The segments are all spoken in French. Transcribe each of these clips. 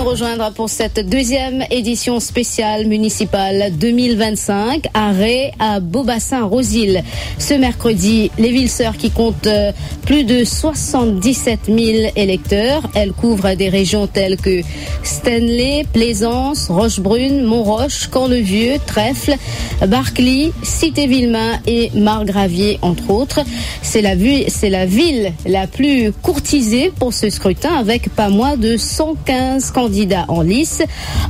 rejoindre pour cette deuxième édition spéciale municipale 2025 à Beaubassin-Rosil. Ce mercredi, les villes sœurs qui comptent plus de 77 000 électeurs. Elles couvrent des régions telles que Stanley, Plaisance, Rochebrune, Montroche, Cornevieux, Trèfle, Barclay, Cité-Villemain et Margravier, entre autres. C'est la ville la plus courtisée pour ce scrutin, avec pas moins de 115 candidats en lice.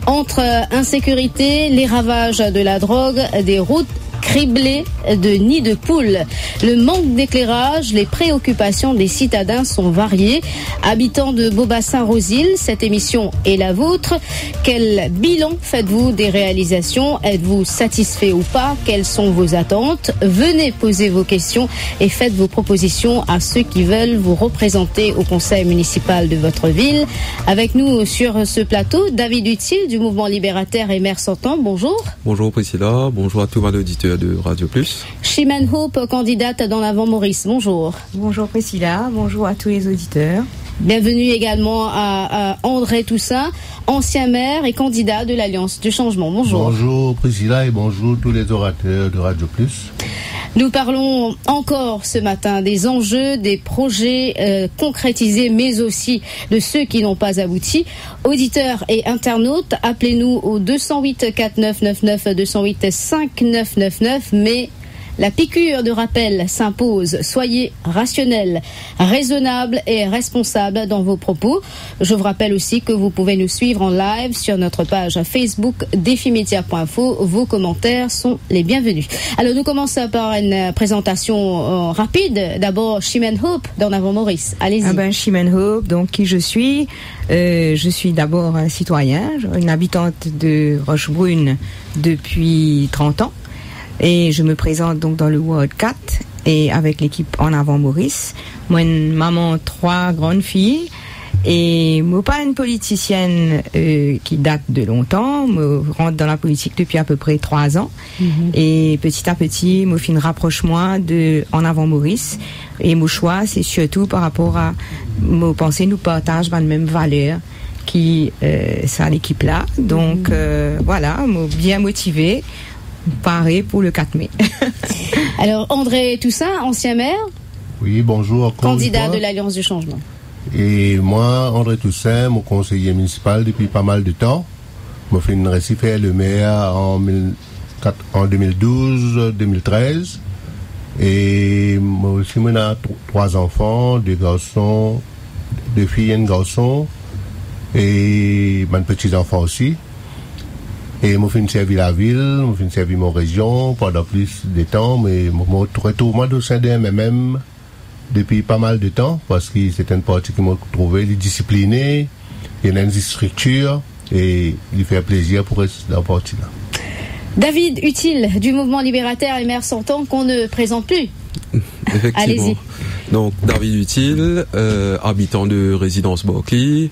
Entre insécurité, les ravages de la drogue, des routes criblées de nids de poules, le manque d'éclairage, les préoccupations des citadins sont variées. Habitants de Beaubassin-Rosil, cette émission est la vôtre. Quel bilan faites-vous des réalisations? Êtes-vous satisfait ou pas? Quelles sont vos attentes? Venez poser vos questions et faites vos propositions à ceux qui veulent vous représenter au conseil municipal de votre ville. Avec nous sur ce plateau, David Utile du mouvement libérateur et maire sortant. Bonjour. Bonjour Priscilla, bonjour à tous les auditeurs de Radio Plus. Chimène Hope, candidate dans l'Avant-Maurice. Bonjour. Bonjour Priscilla, bonjour à tous les auditeurs. Bienvenue également à André Toussaint, ancien maire et candidat de l'Alliance du Changement. Bonjour. Bonjour Priscilla et bonjour tous les orateurs de Radio Plus. Nous parlons encore ce matin des enjeux, des projets concrétisés, mais aussi de ceux qui n'ont pas abouti. Auditeurs et internautes, appelez-nous au 208 4999, 208 5999, mais la piqûre de rappel s'impose. Soyez rationnels, raisonnables et responsables dans vos propos. Je vous rappelle aussi que vous pouvez nous suivre en live sur notre page Facebook defimedia.info. Vos commentaires sont les bienvenus. Alors nous commençons par une présentation rapide. D'abord Chimène Hope dans Avant-Maurice. Allez-y. Chimène Hope, donc qui je suis. Je suis d'abord un citoyen, une habitante de Rochebrune depuis 30 ans. Et je me présente donc dans le Ward 4 et avec l'équipe En Avant Maurice. Moi, une maman, 3 grandes filles. Et moi, pas une politicienne qui date de longtemps. Moi, rentre dans la politique depuis à peu près 3 ans. Et petit à petit, moi, fin rapproche-moi de En Avant Maurice. Et mon choix, c'est surtout par rapport à nos pensées, nous partagent les mêmes valeurs qui sont l'équipe là. Donc, voilà, moi, bien motivée. Paré pour le 4 mai. Alors, André Toussaint, ancien maire. Oui, bonjour. Candidat de l'Alliance du Changement. Et moi, André Toussaint, mon conseiller municipal depuis pas mal de temps. Je fais une récit faire le maire en 2012-2013. Et moi aussi, j'ai 3 enfants, 2 garçons, 2 filles et un garçon. Et mes petits-enfants aussi. Et je suis servi la ville, je suis servi mon région pendant plus de temps, mais je retrouve au sein de MMM depuis pas mal de temps, parce que c'est une partie qui m'a trouvé discipliné, il y a une structure, et il fait plaisir pour rester dans la partie-là. David Utile, du mouvement libérateur et maire sortant, qu'on ne présente plus. Effectivement. Allez-y. Donc, David Utile, habitant de résidence Barclay.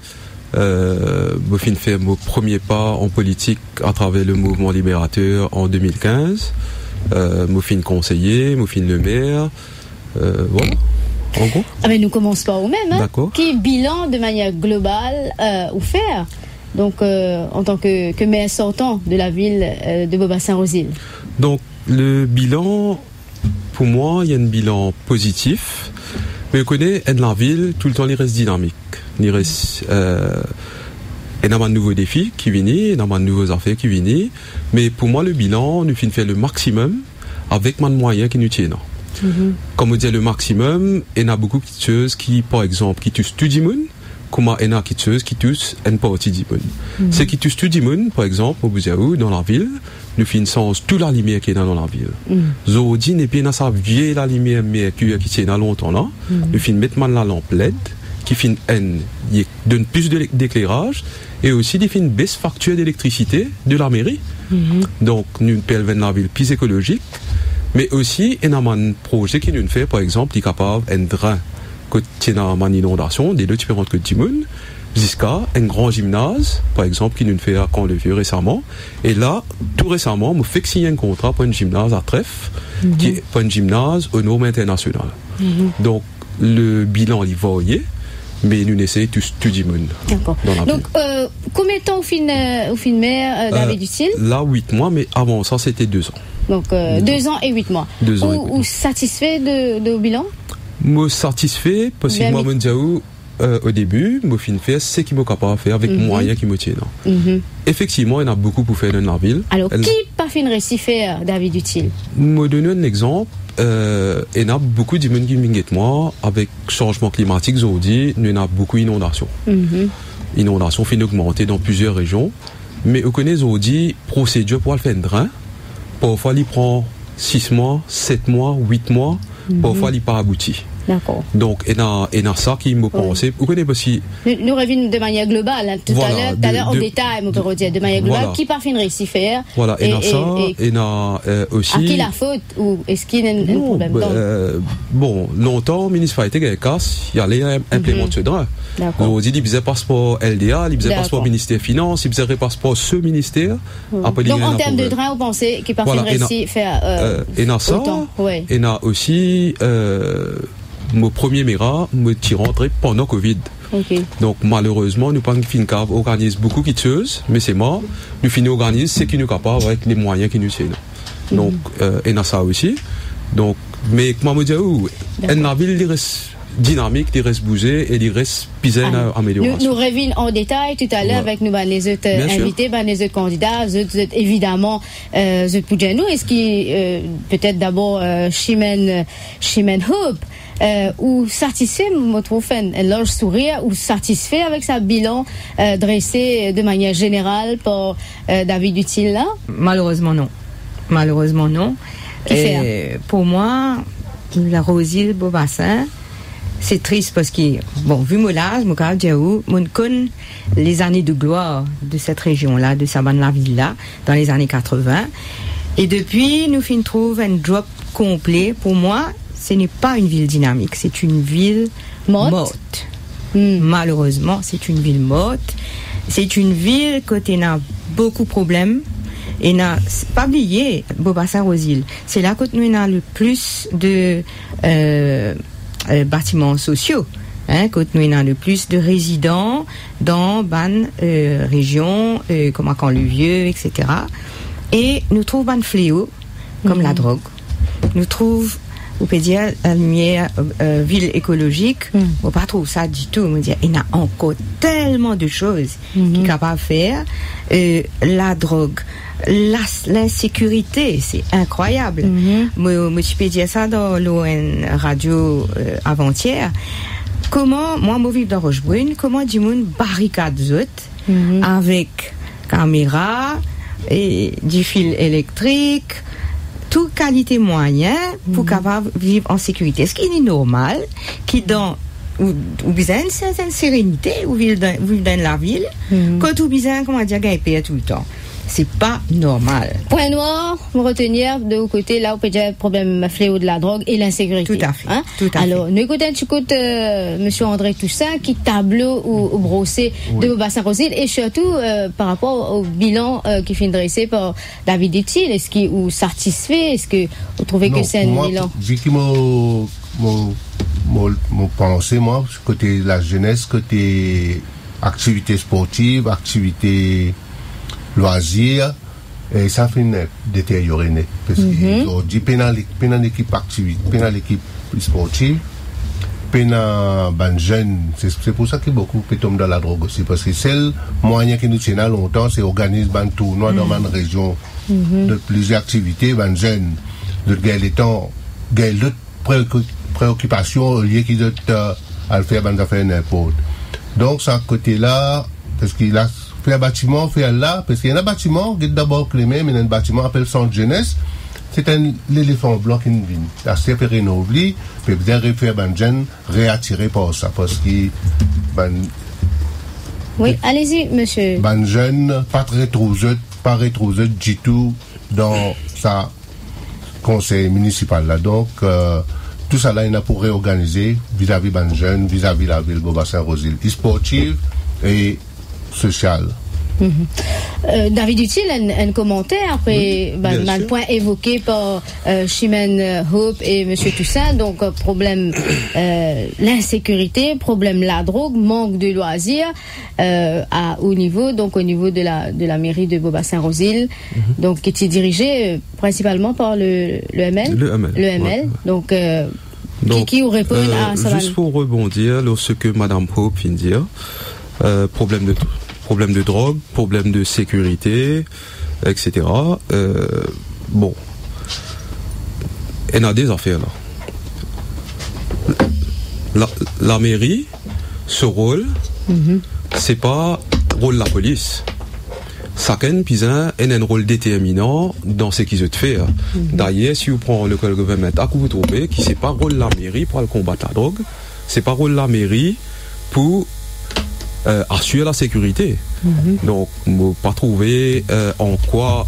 Je fait mon premier pas en politique à travers le mouvement libérateur en 2015. Je suis conseiller, je suis le maire. Voilà, en gros. Ah mais nous commençons pas au même. Hein. D'accord. Quel bilan de manière globale ou faire donc, en tant que maire sortant de la ville de Beaubassin-Rosil? Donc, le bilan, pour moi, il y a un bilan positif. Mais je connais dans la ville, tout le temps, il reste dynamique. Il reste énormément de nouveaux défis qui viennent, énormément de nouveaux affaires qui viennent. Mais pour moi, le bilan, nous fait le maximum avec moins de moyens qui nous tiennent. Comme on dit le maximum, il y a beaucoup de choses qui, par exemple, qui touchent tout le monde, comme il y a des choses qui touchent une partie du monde. Ce qui touche tout le monde, par exemple, au Bouzaou, dans la ville, nous finissons toute la lumière qui est dans la ville. Aujourd'hui, n'est pas dans sa vieille la lumière qui tient dans longtemps là. Nous finissons mettre la lampe LED qui donne plus d'éclairage et aussi des une baisse facture d'électricité de la mairie. Donc, nous payons la ville plus écologique, mais aussi il y a un projet qui nous fait, par exemple, qui est capable d'un drain quand il y a une inondation, des deux différentes que du monde, jusqu'à un grand gymnase, par exemple, qui nous fait à Camp-le-Vieux récemment. Et là, tout récemment, on fait signer un contrat pour un gymnase à Trèfle, qui est pour un gymnase aux normes internationales. Donc, le bilan, il va y. Mais nous essayons tout du monde. D'accord. Donc, combien de temps au fin maire, David Dutil? Là, 8 mois, mais avant ça, c'était 2 ans. Donc, 2 ans et 8 mois. 2 ans. Ou satisfait de bilan? Moi, satisfait, parce que moi, au début, moi, fin fait, c'est ce qu'il m'a capable de faire avec moyens qui me tiennent. Effectivement, il y en a beaucoup pour faire dans la ville. Alors, qui pas fin réussi faire, David Dutil? Je donne un exemple. Il y a beaucoup de monde qui m'inquiète moi avec changement climatique aujourd'hui, il y a beaucoup d'inondations. Inondations finissent d'augmenter dans plusieurs régions, mais on connaît aujourd'hui procédure pour le faire un drain. Parfois il prend 6 mois, 7 mois, 8 mois, parfois il pas abouti. D'accord. Donc, il y a ça qui me pensait. Vous connaissez aussi. Nous revenons de manière globale, hein, tout à l'heure, en détail, on peut dire, de manière globale, voilà. Qui parfait réussi faire. Voilà, et il y a aussi. À qui la faute, ou est-ce qu'il y a un problème? Bon, longtemps, le ministre a été casse, il allait implémenter ce droit. On dit, il faisait passeport LDA, il faisait passeport ministère Finance, il faisait passeport ce ministère. Donc, en termes de drain, vous pensez qu'il parfait réussi faire. Et il y a ça, et il y a aussi. Mon premier méra me tire rentré pendant Covid. Donc malheureusement, nous pas FinCab organise beaucoup de choses, mais c'est mort. Nous finissons organise ce qui nous capable avec les moyens qui nous tiennent. Donc et dans ça aussi. Donc mais comment me dire la ville il reste dynamique, il reste bouger et il reste piser en amélioration. Nous revenons en détail tout à l'heure avec nous les autres invités, les autres candidats, les autres évidemment les autres pour nous. Est-ce qui peut-être d'abord Chimène Hope ou satisfait, me trouve un large sourire, ou satisfait avec sa bilan dressé de manière générale par David Dutil là? Malheureusement non. Pour moi, la Rosile Beaubassin, c'est triste parce que, bon, vu mon âge, je connais les années de gloire de cette région-là, de Saban-la-Ville-là, dans les années 80. Et depuis, nous trouvons un drop complet. Pour moi, ce n'est pas une ville dynamique, c'est une ville morte. Malheureusement, c'est une ville morte. C'est une ville côté n'a beaucoup de problèmes. Et n'a pas oublié Beaubassin-Rosile. C'est là que nous avons le plus de bâtiments sociaux. Quand nous avons le plus de résidents dans ban région, comme à Caen-le-Vieux, etc. Et nous trouvons un fléau comme la drogue. Nous trouvons on peut dire la lumière ville écologique, on pas trouve ça du tout. On dire il y a encore tellement de choses qu'il est capable de faire. La drogue, l'insécurité, c'est incroyable. Moi, je peux dire ça dans l'ON Radio avant-hier. Comment, moi, je vis dans Rochebrune, comment du monde barricade avec caméra et du fil électrique, toute qualité moyen pour capable vivre en sécurité. Est-ce qu'il est normal qu'il dans ou besoin une certaine sérénité ou vivre dans la ville quand ou besoin comment dire gagner tout le temps? C'est pas normal. Point noir, vous retenir de vos côtés, là, on peut dire le problème fléau de la drogue et l'insécurité. Tout à fait. Alors, nous écoutons monsieur André Toussaint, qui tableau ou brossé de Beaubassin-Rosile, et surtout, par rapport au bilan qui finit dressé par David Dutil, est-ce qu'il est satisfait? Est-ce que vous trouvez que c'est un bilan? Vu qu'il mon pensée, moi, côté la jeunesse, côté activité sportive, activité loisirs, et ça fait détériorer. Parce que dit pénal l'équipe active, pénal l'équipe sportive, pénal ban jeune, c'est pour ça que beaucoup peut tomber dans la drogue aussi, parce que c'est le moyen qui nous tient à longtemps, c'est organiser un tournoi dans une région de plusieurs activités, ban jeune, de gagner temps, gagner d'autres préoccupations liées qui doivent à le faire ban affaires n'importe. Donc ça côté là, parce qu'il a fait un bâtiment, fait là, parce qu'il y a un bâtiment, qui est d'abord clémé, mais il y a un bâtiment appelé Centre Jeunesse, c'est l'éléphant blanc qui nous vient. C'est fait rénover, puis bien refaire un jeune, réattirer par ça, parce que, oui, allez-y, monsieur. Un jeune, pas rétrousé du tout dans sa conseil municipal là. Donc, tout ça là, il a pour réorganiser vis-à-vis d'un jeune, vis-à-vis la ville Beaubassin-Rosile, sportive et social. David Utile, un commentaire après le point évoqué par Chimène Hope et M. Toussaint, donc problème l'insécurité, problème la drogue, manque de loisirs au niveau de la mairie de Beaubassin-Rosil, donc qui était dirigé principalement par le ML. Le ML, donc qui aurait répondu à ça. Juste pour rebondir sur ce que Mme Hope vient de dire, problème de drogue, problème de sécurité, etc. Bon, il y a des affaires là. La mairie, ce rôle, c'est pas rôle de la police. Chacun a un rôle déterminant dans ce qu'ils ont fait. D'ailleurs, si vous prenez le gouvernement, vous trouvez que c'est pas rôle de la mairie pour combattre la drogue, c'est pas rôle de la mairie pour assurer la sécurité. Donc, ne pas trouver en quoi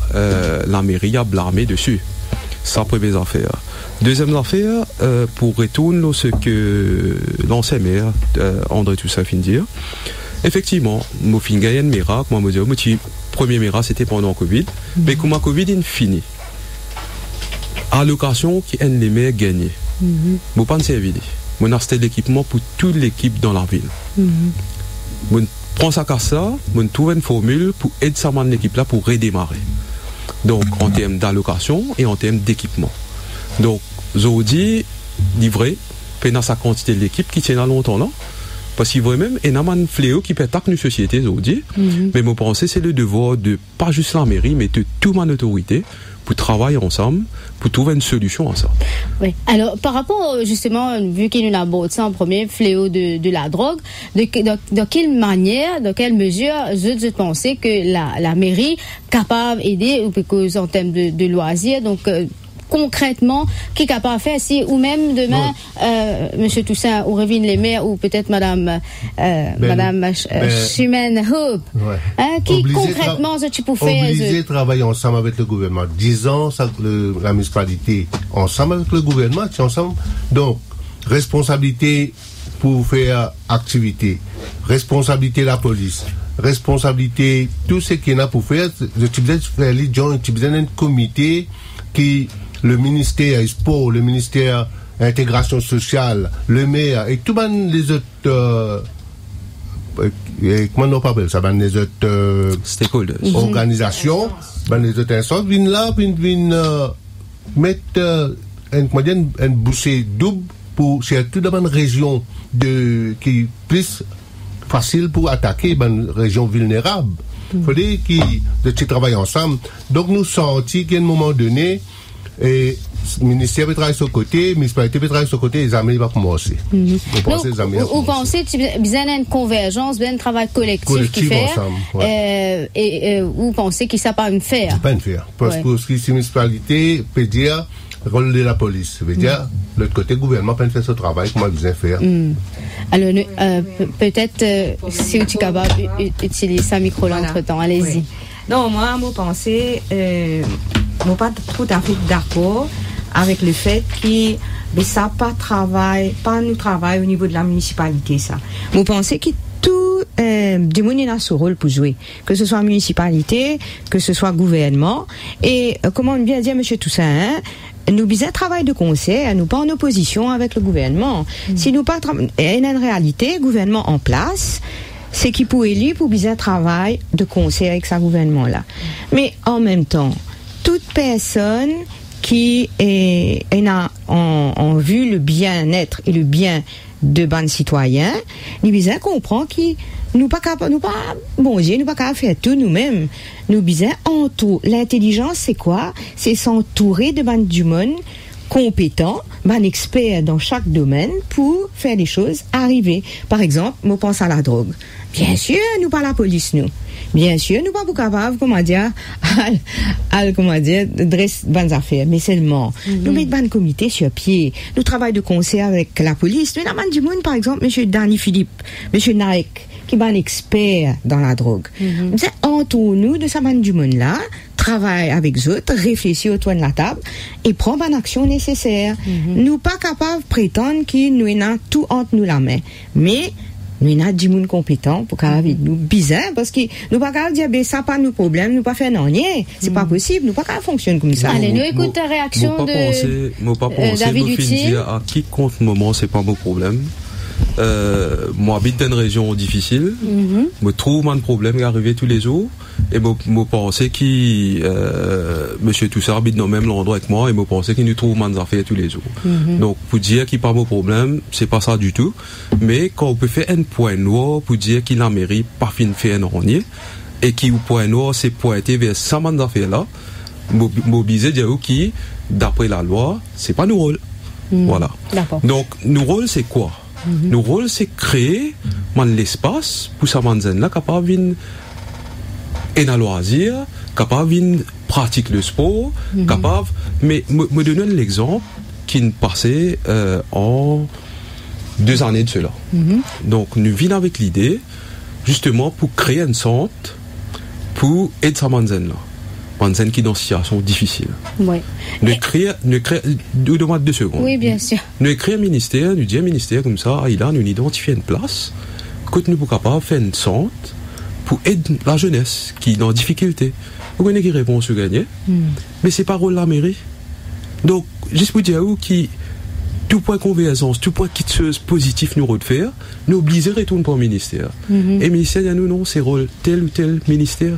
la mairie a blâmé dessus. Ça, première affaire. Deuxième affaire, pour retourner ce que l'ancien maire, André Toussaint, vient de dire, effectivement, moi, j'ai gagné un miracle. Moi, je dis, le premier miracle, c'était pendant le Covid. Mais comme le Covid est fini, allocation qui est les maires gagnés. Je ne pas servir. Je n'ai acheté l'équipement pour toute l'équipe dans la ville. Je prends ça comme ça, je trouve une formule pour aider l'équipe là pour redémarrer. Donc, en termes d'allocation et en termes d'équipement. Donc, je dis, livré, pendant sa quantité de l'équipe qui tient à longtemps, non? Parce qu'il y a même un fléau qui peut attaquer une société, je dis. Mais mon pensée, c'est le devoir de, pas juste la mairie, mais de toute ma autorité, pour travailler ensemble, pour trouver une solution à ça. Oui. Alors, par rapport, justement, vu qu'il nous aborde ça en premier, fléau de la drogue, de quelle manière, de quelle mesure, je pensais que la mairie capable d'aider, ou parce en termes de loisirs, donc, concrètement, qui est capable de faire si, ou même demain, M. Toussaint, ou Révine les maires, ou peut-être Madame Chimène Hope, qui concrètement, tu peux faire. Obligé de travailler ensemble avec le gouvernement. 10 ans, la municipalité, ensemble avec le gouvernement, c'est ensemble. Donc, responsabilité pour faire activité, responsabilité de la police, responsabilité, tout ce qu'il y a pour faire, tu besoin de faire les gens, tu besoin d'un comité qui, le ministère sport, le ministère intégration sociale, le maire et tout les autres comment on appelle ça, les autres stakeholders, organisations, les autres instances viennent là, viennent mettre une bouchée double pour surtout dans une région qui est plus facile pour attaquer une région vulnérable. Il faut dire qu'ils travaillent ensemble. Donc nous sentons qu'à un moment donné, et le ministère peut travailler sur le côté, la municipalité peut travailler sur le côté, les amis vont commencer. Vous pensez qu'il y a besoin d'une convergence, besoin d'un travail collectif qui fait, et vous pensez qu'il ne sait pas me faire? Pas me faire. Parce que la municipalité peut dire le rôle de la police. Ça veut dire l'autre côté, le gouvernement peut faire ce travail, comment il besoin faire. Alors, peut-être, si tu es capable d'utiliser ça micro là entre-temps, allez-y. Oui. Non, moi, mon pensée, je ne suis pas tout à fait d'accord avec le fait que ça pas nous travail au niveau de la municipalité, ça. Je pense que tout du monde a son rôle pour jouer, que ce soit municipalité, que ce soit gouvernement, et comment on vient dire M. Toussaint, nous besoin travail de concert, nous pas en opposition avec le gouvernement. Si nous pas et en réalité, gouvernement en place, c'est qui pour élire pour besoin travail de concert avec sa gouvernement là. Mais en même temps, toute personne qui en vue le bien-être et le bien de bons citoyens, nous besoin comprendre que nous pas bon Dieu, nous pas capable faire tout nous-mêmes. Nous besoin entourer. L'intelligence, c'est quoi? C'est s'entourer de bons du monde compétents, bons experts dans chaque domaine pour faire les choses arriver. Par exemple, je pense à la drogue. Bien sûr, nous pas la police, nous. Bien sûr, nous pas capables, dresser bonnes affaires, mais seulement, nous mettons un comité sur pied, nous travaillons de concert avec la police. Nous avons du monde, par exemple, M. Danny Philippe, M. Naek, qui est un expert dans la drogue. Entre nous, de ce bande du monde-là, travaille avec eux autres, réfléchit autour de la table et prend une action nécessaire. Nous pas capables de prétendre que nous avons tout entre nous la main. Mais, nous avons des gens compétents pour qu'avec nous bizarre parce que nous pas capable dire ben ça pas nos problèmes, nous pas faire rien, c'est pas possible, nous pas capable fonctionner comme ça. Allez, nous écoute ta réaction de David Utile. À qui compte moment c'est pas mon problème. Moi habite dans une région difficile, me trouve moins de problèmes qui arrivent tous les jours et me pensais qui monsieur Toussard habite dans le même endroit avec moi et me pensais qu'il nous trouve moins d'affaires tous les jours. Donc pour dire qu'il pas mon problème, c'est pas ça du tout, mais quand on peut faire un point noir pour dire qu'il la mairie pas fin fait un renier et qui au point noir c'est pointé vers ça man d'affaires là, mobiliser dire qui d'après la loi, c'est pas nos rôles. Voilà. Donc nos rôles c'est quoi? Nos rôles, c'est créer l'espace pour ça là capable de un loisir, capable de pratiquer le sport, capable. Mais me donner l'exemple qui nous passait en 2 années de cela. Donc nous venons avec l'idée justement pour créer un centre pour aider ça là. Manzen qui est dans une situation difficile. Oui. Nous demande 2 secondes. Oui, bien sûr. Nous créons un ministère, nous disons un ministère comme ça, il a nous identifier une place, que nous sommes capables de faire une centre pour aider la jeunesse qui est en difficulté. Vous connaissez qui répond sur gagner, mais c'est pas rôle de la mairie. Donc, juste pour dire qui tout point convergence, tout point quitteuse positif nous refaire, nous obligons de retourner pour le ministère. Et le ministère dit nous non, c'est rôle tel ou tel ministère.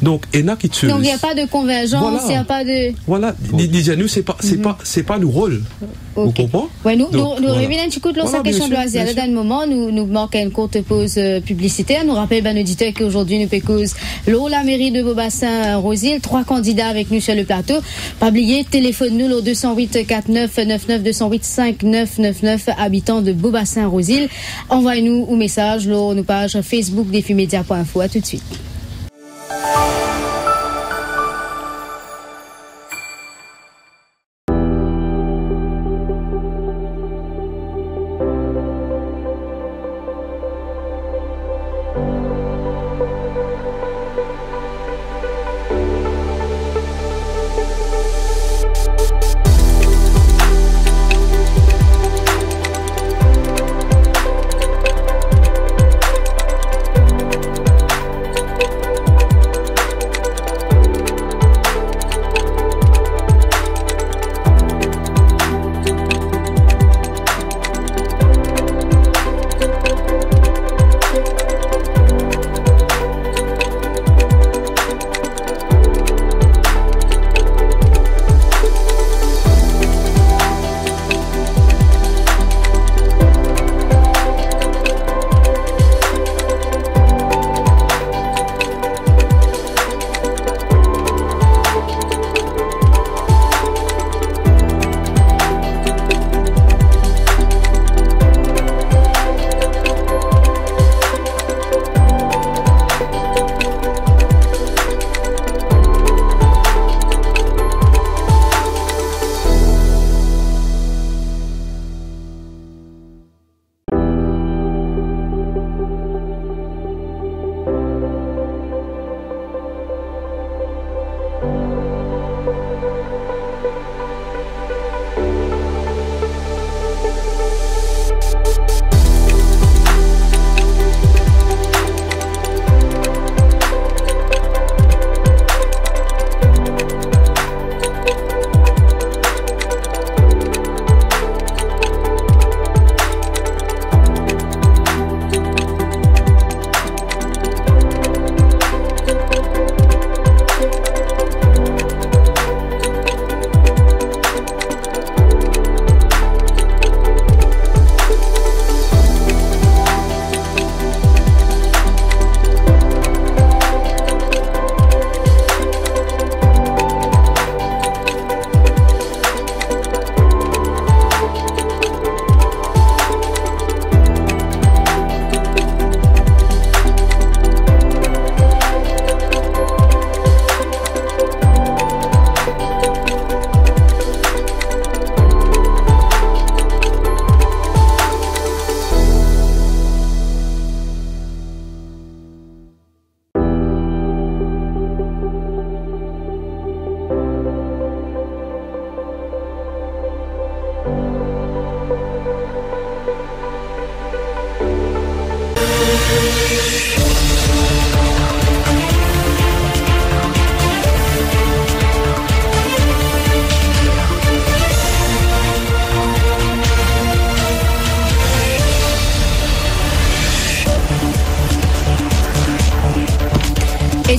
Donc, donc il n'y a pas de convergence, il n'y a pas de. Voilà, nous c'est pas nos rôles. Vous comprenez? Ouais, nous revenons un petit coup de la question de loisir. Dans le moment, nous manquons une courte pause publicitaire. Nous rappelons ben auditeur qu'aujourd'hui nous pécose l'eau la mairie de Beaubassin Rosil, 3 candidats avec nous sur le plateau. Pas oublier, téléphone nous au 208 49 99 208 5999 habitants de Beaubassin Rosil. Envoyez-nous un message sur nos pages Facebook defimedia.info. À tout de suite.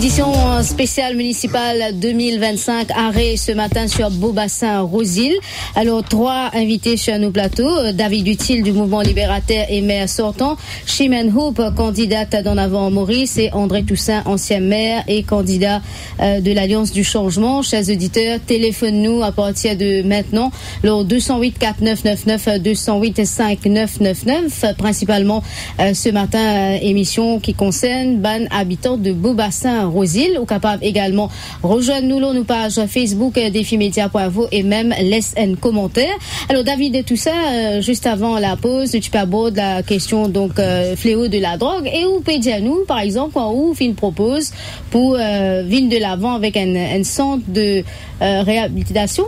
Édition spéciale municipale 2025, arrêt ce matin sur Beaubassin-Rosil. Alors, 3 invités sur nos plateaux. David Utile du mouvement libérateur et maire sortant. Chimène Hope, candidate d'En Avant Maurice, et André Toussaint, ancien maire et candidat de l'Alliance du Changement. Chers auditeurs, téléphone-nous à partir de maintenant. Le 208 4999, 208 5999. Principalement ce matin, émission qui concerne ban habitants de Beaubassin-Rosil, ou capable également rejoindre nous nos pages Facebook défimédia.vo et même laisse un commentaire. Alors David et tout ça, juste avant la pause, tu peux aborder la question donc fléau de la drogue et où peut dire nous par exemple où Fin propose pour venir de l'avant avec un centre de réhabilitation.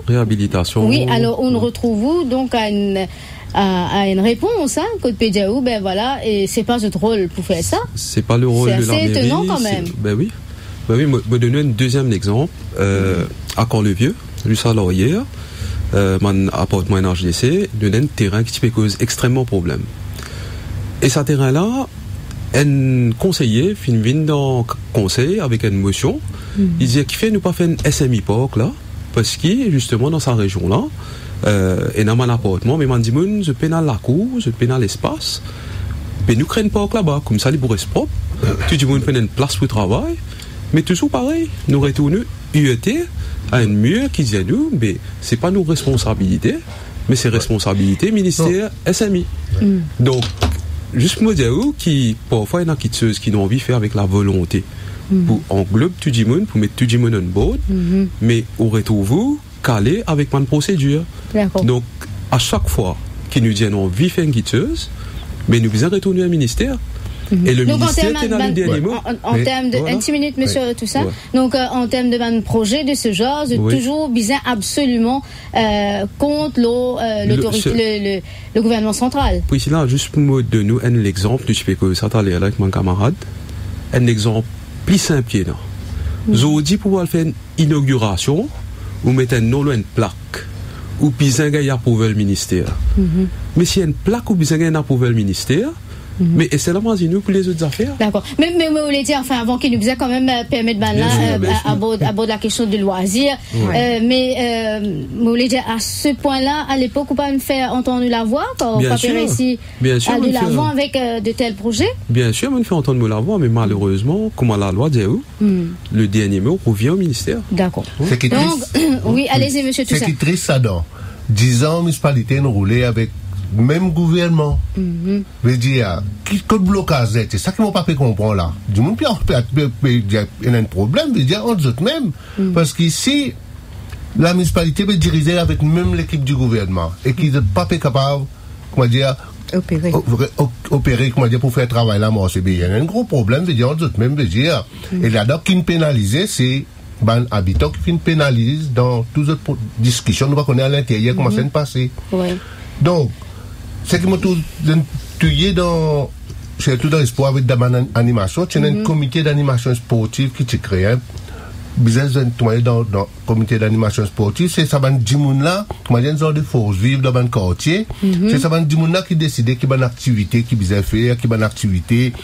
Oui, alors on retrouve vous donc à une réponse, hein, côté PDAO, ben voilà, et c'est pas notre rôle pour faire ça. C'est pas le rôle de la mairie. C'est assez étonnant quand même. Ben oui, me donner un deuxième exemple, à Corlevieux, juste à Laurier, mon appartement en HDC, donner un terrain qui peut cause extrêmement problème. Et ce terrain-là, un conseiller, vient dans conseil avec une motion, il disait qu'il fait nous pas faire un SMI Park là, parce que justement dans sa région-là, et dans mon appartement, mais dit je pénale la cour, je pénale l'espace, mais nous créons un parc là-bas, comme ça, il pourrait se propre. Tout le monde prend une place pour travail, mais toujours pareil, nous retournons UET à une mur qui dit à nous, mais c'est pas nos responsabilités, mais c'est responsabilité ministère SMI. Donc, juste me dire qui, parfois, il y a des choses qui ont envie de faire avec la volonté, pour englober tout le monde, pour mettre tout le monde en board, mais au retour, vous, calé avec une procédure. Donc, à chaque fois qu'ils nous disent on vit faire une guiteuse, mais nous devons retourner au ministère. Et le ministère est dans le dernier mot. En termes de. Un petit minute, monsieur, tout ça. Ouais. Donc, en termes de projet de ce genre, c'est toujours bizarre absolument contre l'autorité, le gouvernement central. Puis, c'est là, juste pour me donner un exemple, je sais que ça t'allait avec mon camarade, un exemple plus simple. J'ai dit pouvoir faire une inauguration, ou mettre un nom une plaque, ou bizanga y approuver le ministère. Mais s'il y a une plaque ou bizanga y approuver le ministère, mais c'est la moins nous pour les autres affaires. D'accord. Mais vous voulez dire, enfin, avant qu'il nous puisse quand même permettre à bord de la question du loisir. Mais vous voulez dire, à ce point-là, à l'époque, on peut me faire entendre la voix, quand on peut réussir à de l'avant avec de tels projets? Bien sûr, on fait entendre la voix, mais malheureusement, comment la loi dit le dernier mot revient au ministère. D'accord. C'est qui triste. Oui, allez-y, monsieur Toussaint. C'est qui triste, ça, donc. 10 ans, municipalité enroulée avec même gouvernement. Veut dire, que blocage c'est ça qui m'a pas fait comprendre là. Du monde il y a un problème, veut dire, on autres même. Parce qu'ici, la municipalité peut diriger avec même l'équipe du gouvernement et qui n'est pas capable, comment dire, opérer, comment dire, pour faire travail là, moi, c'est bien. Il y a un gros problème, veut dire, on autres même, veut dire. Et là-dedans, qui nous pénalise, c'est ban habitants qui nous pénalise dans toutes les discussions, nous va connaître à l'intérieur comment ça se passe. Donc, c'est que moi tout tué dans c'est tout dans l'espoir avec d'animation, tu as un comité d'animation sportive qui te crée business dans le comité d'animation sportive, c'est ça ban dimoun là, comment dire une sorte de force vive dans un quartier, c'est ça ban dimoun là qui décide qui ban activité qui besoin faire, qui ban activité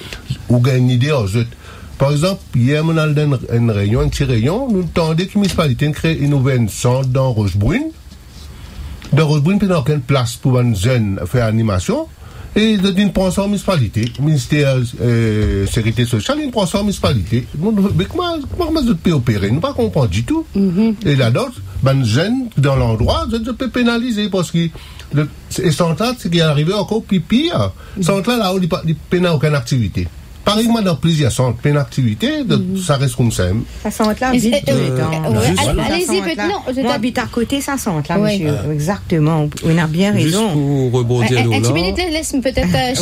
ou gagne une idée aux autres. Par exemple, hier on a une réunion, un petit réunion, nous tendons que la municipalité crée une nouvelle centre dans Rochebrune. Dans Rochebrune, il n'y a aucune place pour un jeune faire animation. Et d'une prend ça en municipalité. Le ministère de Sécurité sociale, il prend ça en municipalité. Mais comment je peux opérer? Nous ne pas comprendre du tout. Et là, d'autres, un jeune dans l'endroit, je peux pénaliser parce que le centre-là, c'est qu'il est arrivé encore pire. Le centre-là, là, il n'y a aucune activité. Pareil, moi, dans plusieurs centres, plein d'activités, ça reste comme ça. Ça sente là, vite. Allez-y, maintenant. Moi, j'habite à côté, ça sente là, monsieur. Exactement. On a bien raison. Juste pour rebondir là. Tu laisse peut-être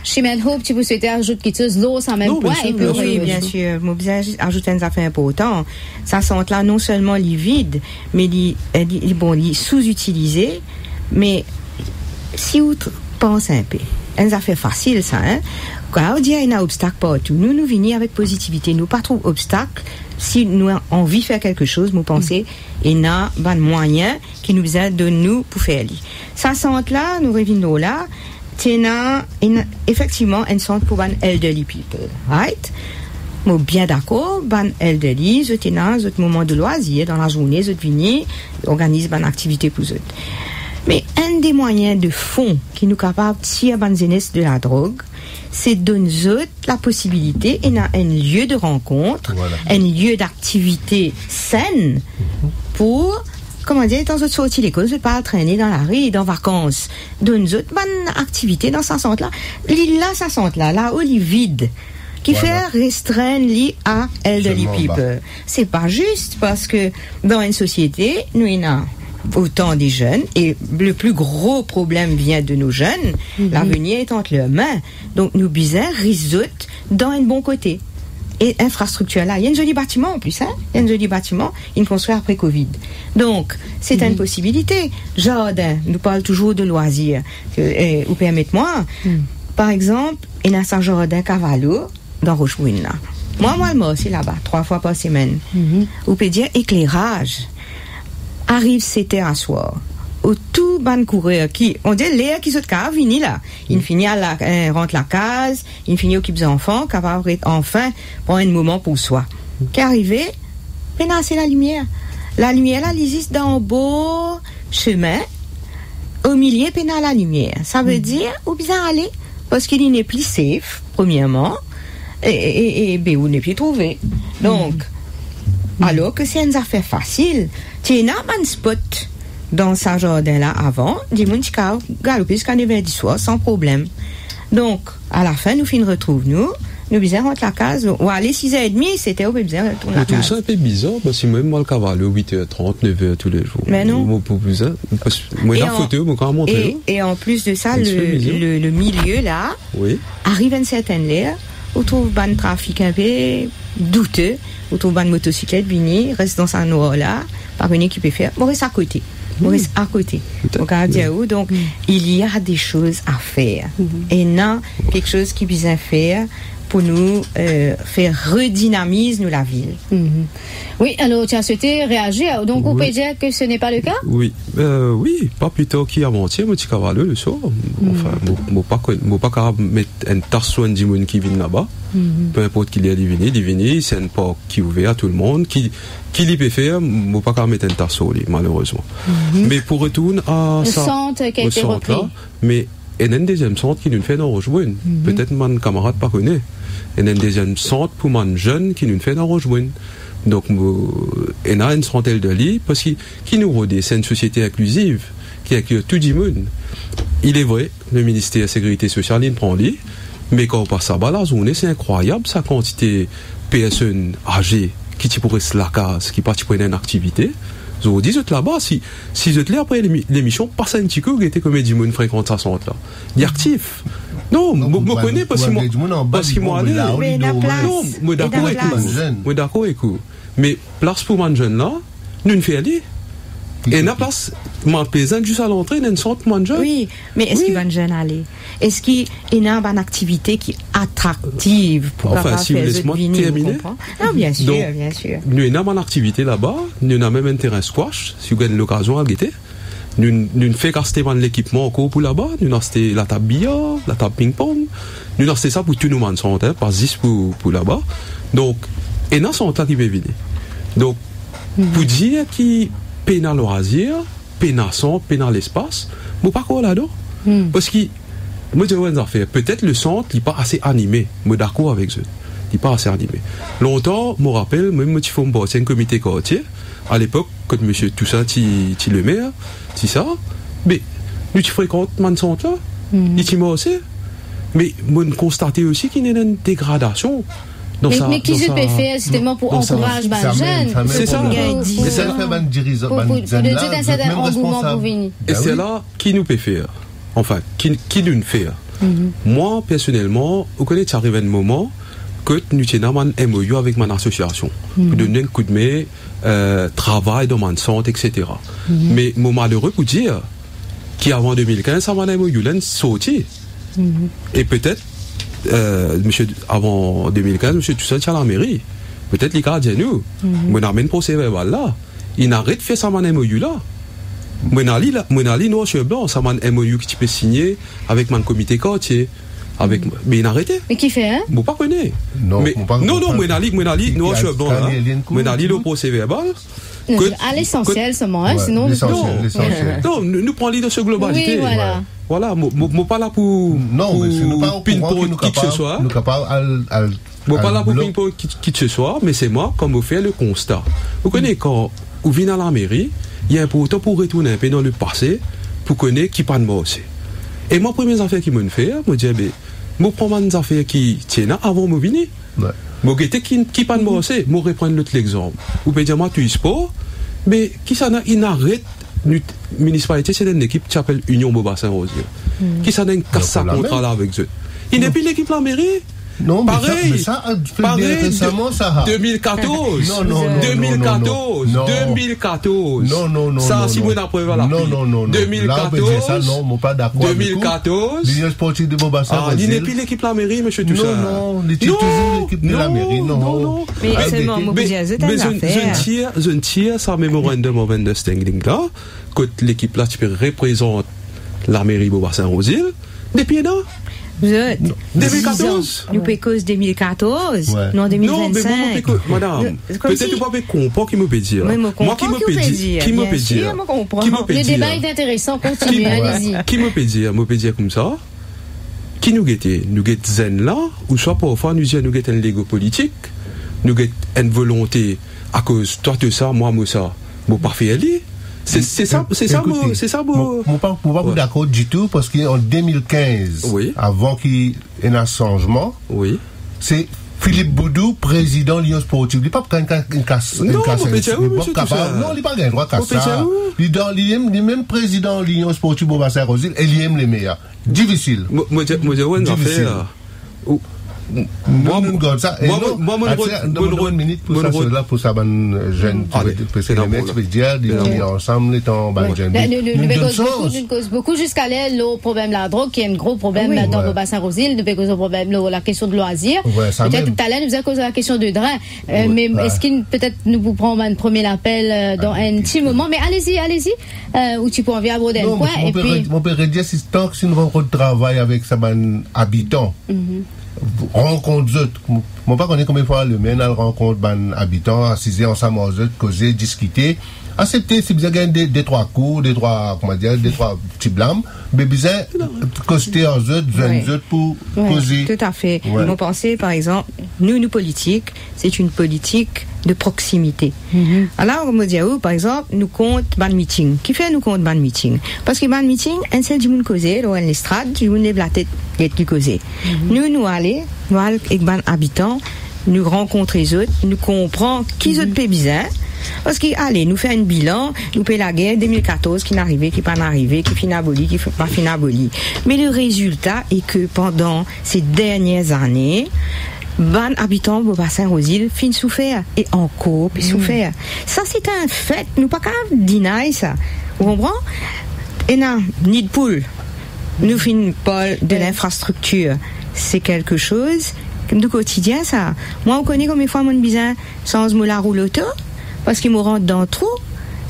Chimène Hope, tu vous souhaitez ajouter quelque chose l'eau sans même point. Oui, bien sûr. Moi, bien ajouter une affaire importante. Ça sente là, non seulement les vides, mais les sous-utilisés. Mais si vous pensez un peu, une affaire facile, ça, hein. Quand on dit qu'il y a un obstacle partout, nous venons avec positivité, nous pas trop obstacle. Si nous avons envie de faire quelque chose, nous pensons, il y a un moyen qui nous aide de nous pour faire. Ça centre là, nous revenons là, c'est effectivement un centre pour les elderly people, right? Moi, bien d'accord, ban elderly, je tenais, je moment de loisir, dans la journée, je venir, organise ban activité pour eux. Mais un des moyens de fond qui nous capable de tirer ban jeunesse de la drogue, c'est de donner eux la possibilité et un lieu de rencontre, un lieu d'activité saine pour, comment dire, dans autres sorties l'école, je pas traîner dans la rue, dans vacances. Donne autres bonne activité dans sa centre là. L'île là, sa centre là où il est vide. Qui fait restreindre l'île à elderly people. C'est pas juste parce que dans une société, nous y a autant des jeunes et le plus gros problème vient de nos jeunes. L'avenir est entre leurs mains. Donc nous bisons résoudre dans un bon côté. Et infrastructure là, il y a un joli bâtiment en plus, hein. Il y a un joli bâtiment, il construit après Covid. Donc, c'est une possibilité. Jardin, nous parlons toujours de loisirs. Ou permettez-moi, par exemple, il y a un jardin Cavallo dans Rochebrune là. Moi, c'est là-bas, 3 fois par semaine. Ou peut dire éclairage. Arrive 7 heures à soir. Au tout ban coureur qui, on dit l'air qui se cave, fini là. Il finit rentre la case, il finit occupe des enfants, capable enfin prendre un moment pour soi. Qui arrivé, maintenant c'est la lumière. La lumière là, elle existe dans un beau chemin. Au milieu, maintenant la lumière. Ça veut dire, où bien aller? Parce qu'il n'est plus safe, premièrement, et où n'est plus trouvé. Donc, alors que c'est une affaire facile, tu as un spot dans ce jardin-là avant, des gens qui galopent jusqu'à 9h du soir sans problème. Donc, à la fin, nous retrouvons nous bizarre entre la case, ou aller 6h30, c'était au peu bizarre retourner la case. Tout ça un peu bizarre, parce que même moi, le cavale, 8h30, 9h tous les jours. Mais non. Moi, la photo, moi, quand montrer. Et en plus de ça, le milieu, là, arrive à une certaine heure, on trouve un trafic un peu douteux, on trouve une motocyclette, Bini, reste dans sa noix là, par une équipe faire, on reste à côté. Maurice à côté. Donc, il y a des choses à faire. Et non, quelque chose qui vise à faire pour nous faire redynamiser la ville. Oui, alors tu as souhaité réagir. Donc, on peut dire que ce n'est pas le cas? Oui, pas plus tard qu'avant-hier, moi, je suis le soir. Enfin, je ne pas capable de mettre un tarso de monde qui vient là-bas. Peu importe qu'il y a diviner, c'est un parc qui est ouvert à tout le monde. Qui l'y peut faire, je ne pas capable de mettre un tarso, malheureusement. Mais pour retourner à le centre qui a été repris. Là, mais il y a un deuxième centre qui nous fait dans Rochebrune. Peut-être mon camarade pas connaît. Il y a un deuxième centre pour mon jeune qui nous fait dans Rochebrune. Donc, il y a une centaine de lits parce qui nous rodent. C'est une société inclusive qui accueille tout le monde. Il est vrai, le ministère de la Sécurité sociale, il prend lit, mais quand on passe à la journée, c'est incroyable sa quantité de personnes âgées qui pourraient se la case, qui participent à une activité. Je vous dis, là-bas, si vous êtes là après l'émission, passe un petit coup, vous êtes comme des gens fréquentent ça centre là. Il est actif. Non, je me connais parce que moi, allez. Non, moi d'accord avec vous. Mais place pour mon jeune là, nous ne faisons aller. Et la place, ma paysanne juste à l'entrée, il y a une sorte de jeune. Oui, mais est-ce qu'il va jeune aller? Est-ce qu'il y a une activité qui est attractive pour enfin, si vous laissez-moi terminer. Non, bien sûr, donc, bien sûr. Nous avons une activité là-bas, nous avons même un terrain squash, si vous avez l'occasion à guetter. Nous faisons caster l'équipement encore pour là-bas, nous avons la table billard, la table ping-pong, nous avons ça pour tout le monde, pas juste pour là-bas. Donc, et nous avons ça qui peut venir. Donc, pour dire qui pénal loisir, pénal son, pénal l'espace, moi pas quoi là-dedans. Parce que, moi je vois une affaire, peut-être le centre n'est pas assez animé, moi d'accord avec eux, il n'est pas assez animé. Longtemps, je me rappelle, même si je fais un comité quartier, à l'époque, quand M. Toussaint, le maire, c'est ça, mais nous tu fréquentes mon centre là, il t'y aussi, mais moi je constate aussi qu'il y a une dégradation. Mais qui se peut faire justement pour encourager les jeunes? C'est ça. Et ça fait un dirigeant, un certain engouement pour venir. Et c'est là qui nous peut faire. Enfin, qui nous fait. Moi, personnellement, vous connaissez, arrive un moment que nous avons un MOU avec mon association pour donner un coup de main, travail dans mon centre, etc. Mais mon malheureux pour dire qu'avant 2015, ça m'a un MOU là sorti. Et peut-être monsieur, avant 2015, monsieur Toussaint à la mairie. Peut-être les gardiens nous. Moi, n'amène pas ces verbal là. Il n'arrête de faire ça, mon MOU là. Moi, n'ali noir sur blanc, ça, mon MOU qui peut signer avec mon comité quartier, avec, mais il a arrêté. Mais qui fait, hein? Moi, pas connaît. Non, mais, non, moi, non, je suis blanc, là. Moi, le procès verbal. À l'essentiel seulement, hein, sinon... L'essentiel. Non, nous prenons l'idée de globalité. Oui, voilà. Voilà, moi pas là pour... Non, mais c'est nous pas au courant qui que ce soit. Nous capables moi pas là pour ping-pong qui que ce soit, mais c'est moi, comme vous faites le constat. Vous connaissez, quand vous venez à la mairie, il y a un peu pour retourner un peu dans le passé, pour connaître qui parle de moi aussi. Et moi, première affaire qui me fait, je dis, moi, prends mes affaires qui tiennent avant de venir. Moi, qui parle de moi aussi, moi, reprendre l'autre exemple. Vous pouvez dire, moi, tu es sport, mais qui ça n'a, il arrête, municipalité, c'est une équipe qui s'appelle Union Beaubassin-Rosier. Qui ça n'a une casse à contrat là avec eux. Il n'est plus l'équipe de la mairie. Non, pareil, mais ça récemment, ça. 2014. Non. 2014. Non. Ça, si vous n'avez pas la Non. 2014. Ça, non, moi pas d'accord. 2014. L'Union sportive de Beaubassin. Il n'est plus l'équipe de la mairie, monsieur Toussaint. Non, il est toujours l'équipe de la mairie. Non. Mais seulement, je ne tire ça memorandum of understanding là, que l'équipe là, tu peux représenter la mairie Beaubassin-Rosier. Depuis là. 2014. Nous pouvons cause 2014, non 2025. Non, mais madame, peut-être pas avec comprendre qui me peut dire. Moi qui me peut dire. Qui me peut dire. Le débat est intéressant, continuez, allez-y. Qui me peut dire comme ça. Qui nous guette zen là, ou soit parfois nous disons nous guette un légo politique, nous guette une volonté à cause toi de ça, moi ça, moi parfait aller. C'est ça, moi pas d'accord du tout, parce qu'en 2015, avant qu'il y ait un changement, c'est Philippe Boudou, président de l'Union sportive. Il n'y a pas une casse. Non, il n'a pas un droit à ça. Il est même président de l'Union sportive Beaubassin-Rosier et il aime les meilleurs. Difficile. Moi, une minute pour ça, cela, pour ça, jeune, parce que les mecs, ensemble, étant, jeune. Nous cause beaucoup jusqu'à l'aile, le problème la drogue, qui est un gros problème dans le bassin Rosier, nous cause le problème, la question de loisirs. Peut-être tout à l'heure, nous avons causé la question de drain. Mais est-ce qu'il peut-être nous vous prendre un premier appel dans un petit moment? Mais allez-y, où tu peux envier aborder un point. Et puis. Mon père dit, c'est tant que si nous avons travail avec sa habitants. Rencontre eux. Moi pas connais combien de fois le maire rencontre ban habitants, assiser ensemble aux autres, causer, discuter, accepter si vous avez des trois coups, des trois petits blâmes, mais besoin coster aux autres pour causer. Tout à fait. Mon pensée, par exemple, nous politiques, c'est une politique de proximité. Alors, on me dit, par exemple, nous compte ban meeting. Qui fait nous compte ban meeting? Parce que ban meeting, un seul du monde causé, là, l'estrade, du monde lève la tête, il est causé. Nous allons avec ban habitants, nous rencontrer les autres, nous comprenons qui autres peut bizarre. Parce que, allez, nous faisons un bilan, nous payons la guerre 2014 qui n'est arrivé, qui n'est pas arrivé, qui finit aboli, qui n'est pas fini aboli. Mais le résultat est que pendant ces dernières années, ban habitants de Beaubassin-Rosier fin souffert et encore puis souffert. Ça c'est un fait, nous pas qu'à deny ça. Vous comprenez? Et non, ni de poule. Nous fin pas de l'infrastructure. C'est quelque chose du quotidien ça. Moi on connaît combien de fois mon bizarre sans me la roule auto parce qu'il me rentre dans le trou.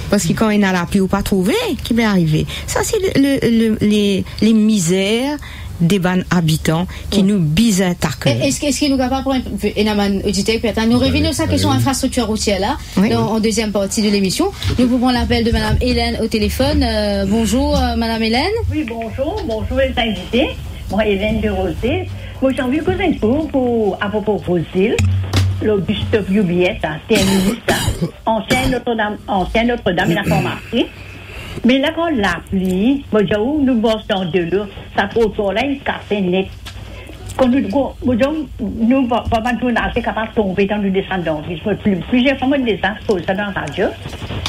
Parce que quand il n'a la pluie ou pas trouvé, qui peut arriver. Ça c'est les misères des ban habitants qui nous bisent à Est-ce qu'il nous capable pour nous revenons sur la question infrastructure routière là, en deuxième partie de l'émission. Nous pouvons l'appeler de Madame Hélène au téléphone. Bonjour Madame Hélène. Oui, bonjour les invités. Moi Hélène de Rosier. Moi j'ai envie de poser un tour à propos de Rosier. L'Auguste Youbiet, c'est un ministre, ancien Notre-Dame, il a formé. Mais là, quand la pluie, nous bossons de l'eau, ça trouve là, il casse net. Quand nous pas assez capables de tomber dans le descendant. Plusieurs fois, je descends, je ça dans la radio.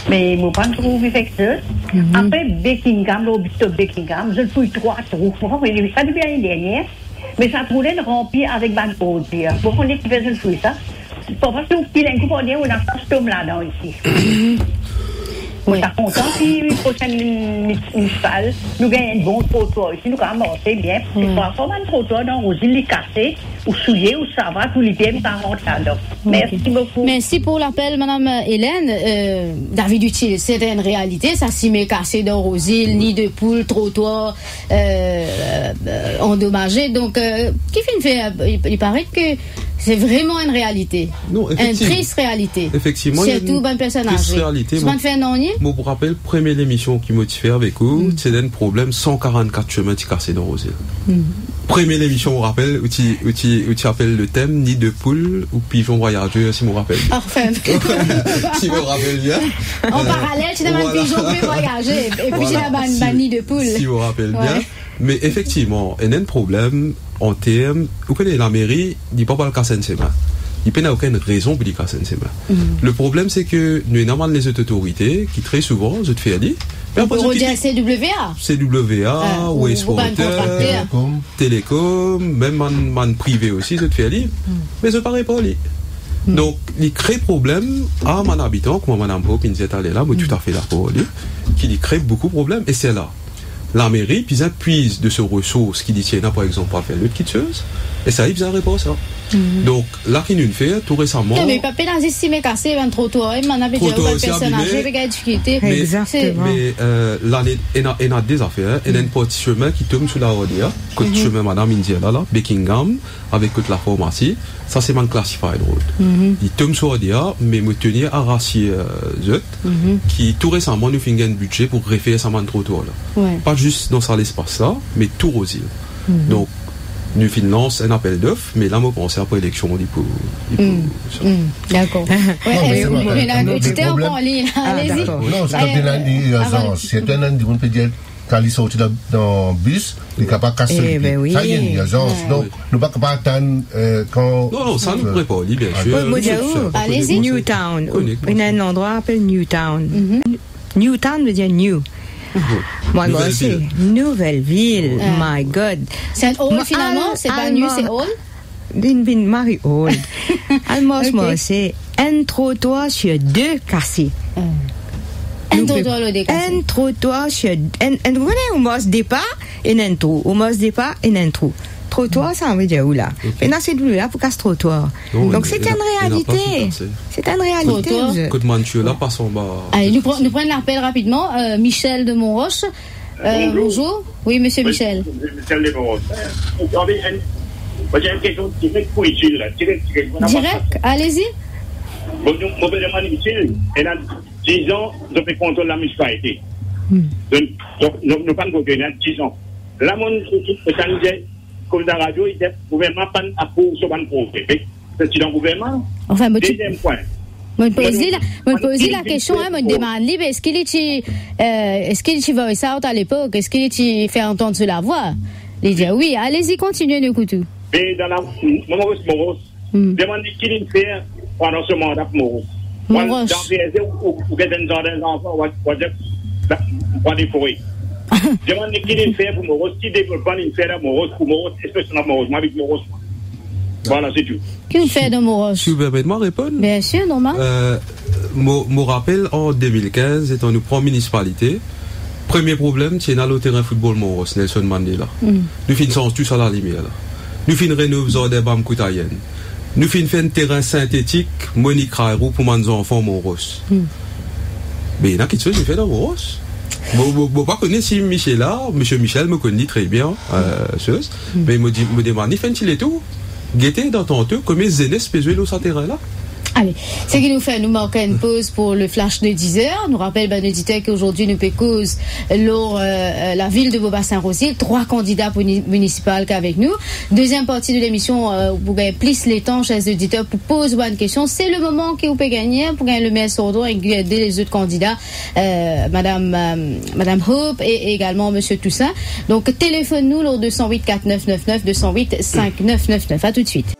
Mais je ne pas trouver effectueux. Après Buckingham, l'Auguste Buckingham, je fouille 3 trous. Ça depuis l'année dernière. Mais ça trouvait rempli avec ban odieux. Pourquoi on est qui fait une fouille ça? Pour voir si on pile un coup pour dire on a ce tome là-dedans ici. On est content si une prochaine municipale nous gagne un bon trottoir ici, nous avons avancé bien. C'est pas un trottoir dans Rosier, il est cassé. ou souiller, ou ça va, tout les pieds, ça rentre là-dedans. Merci beaucoup. Merci pour l'appel, Madame Hélène. David Utile, c'est une réalité. Ça s'y met cassé dans Rosil, nid de poule, trottoir endommagé. Donc, qui il paraît que c'est vraiment une réalité. Non, une triste réalité. Effectivement, surtout bonne personne âgée. Réalité. Je faire non. Moi, vous rappelle, première émission qui m'a fait avec vous, c'est un problème 144 chemins qui cassé dans Rosil. Première émission, on rappelle, où tu appelles le thème nid de poule ou pigeon voyageur, si je me rappelle. Enfin. Si je me rappelle bien. En parallèle, tu demandes pigeon plus voyager. Et puis, tu as nid de poule. Si je me rappelle bien. Mais effectivement, il y a un problème en termes. Vous connaissez la mairie, il dit pas le casser ses mains. Il n'y a aucune raison pour lui casser ses mains. Le problème, c'est que nous avons les autorités qui, très souvent, je te fais dire. On peut redire CWA. CWA, Waste Water, Télécom, même man privé aussi, je te fais dire. Mais je ne parais pas lui. Donc, il crée problème à mon habitant, comme Mme Hope, il est allé là, moi tout à fait d'accord avec lui, qui crée beaucoup de problèmes, et c'est là. La mairie, puis ils puise de ces ressources qui dit tiens, par exemple, pour faire le kitcheuse, et ça, ils n'arrivent pas ça. Donc, là, qui nous fait, tout récemment. Mais pas pénaliser si mais cassé, un trottoir, il m'en avait déjà un personnage, avec des difficultés. Exactement. Mais là, il y a des affaires, il y a un petit chemin qui tombe sur la rodia, côté chemin Madame Indiana, là, Buckingham, avec toute la pharmacie, ça, c'est mon classified road. Il tombe sur la rodia, mais me tenir à rassier qui tout récemment nous fait un budget pour refaire ça mon trottoir là. Pas juste dans ça l'espace là, mais tout Rosil. Donc, nous finançons un appel d'offres, mais là, moi, je pense après l'élection, on dit pour. D'accord. Tu en ligne. Allez-y. Non, c'est un an, on peut dire, quand il sort dans le bus, il n'est pas capable de casser. Ça y est, il y a urgence. Donc, nous ne pouvons pas attendre quand. Non, ça ne pourrait pas, bien sûr. Allez-y. Newtown. Il y a un endroit appelé Newtown. Newtown veut dire new. Moi, c'est Nouvelle-Ville. My God. C'est un old finalement? C'est pas new, c'est old? Une Marie old. Almost, moi, c'est un trottoir sur deux cassés. Un trottoir le décassé. Un trottoir sur. Vous voyez, au mos départ, et un trou. Au mos départ, et un trou. Trottoir, ça veut dire où là? Et là, c'est là pour casser trottoir. Donc, c'est une réalité. C'est une réalité. Côte Mantua, là, passons bas. Allez, nous prenons l'appel rapidement. Michel de Montroche. Bonjour. Oui, monsieur Michel. Michel de Montroche. J'ai une question directe pour utile. Direct, allez-y. Bon, nous demandons utile. Et là, 10 ans, je fais contrôle la municipalité. Donc, nous pas de 10 ans. Là, mon comme dans la radio, il dit le gouvernement pas approuve ce projet. C'est dans le gouvernement. Enfin, deuxième point. Je me pose la question, je me demande, est-ce qu'il va ça à l'époque? Est-ce qu'il fait entendre sur la voix? Il dit oui, allez-y, continuez de écouter. Mais dans la Moros, demandez qui il fait pendant ce mandat pour Moros. Dans PSD, ou des enfants, ou des forêts. Demande qui il fait pour Moros, qui développe il fait pour Moros, especially Moros, moi avec Moros. Voilà, c'est tout. Qui fait de Moros? Si vous permettez de me répondre? Bien sûr, normal. Me rappelle en 2015, étant nous prend municipalité, premier problème, c'est dans le terrain football Moros, Nelson Mandela. Nous finissons tous à la lumière. Nous finissons rénover des bams coutayennes. Nous finissons un terrain synthétique, Monique Rairo pour mes enfants Moros. Mais il y a quelque chose qui fait dans Moros. Je ne pas connaître si Michel là, monsieur Michel me connaît très bien, mais il me demande, fait-il et tout? Guettez dans ton tour, comme les aînés spéciaux au terrain là? Allez, ce qui nous fait, nous manquons une pause pour le flash de 10h. Nous rappelle, ben, auditeur qu'aujourd'hui, nous cause lors la ville de Beaubassin-Rosil, 3 candidats municipaux qu'avec nous. Deuxième partie de l'émission, vous gagnez plus les temps, chers auditeurs, pour poser une question. C'est le moment que vous pouvez gagner pour gagner le maire Sordo et aider les autres candidats, Madame Hope et également Monsieur Toussaint. Donc, téléphone-nous lors 208 4999, 208 5999. À tout de suite.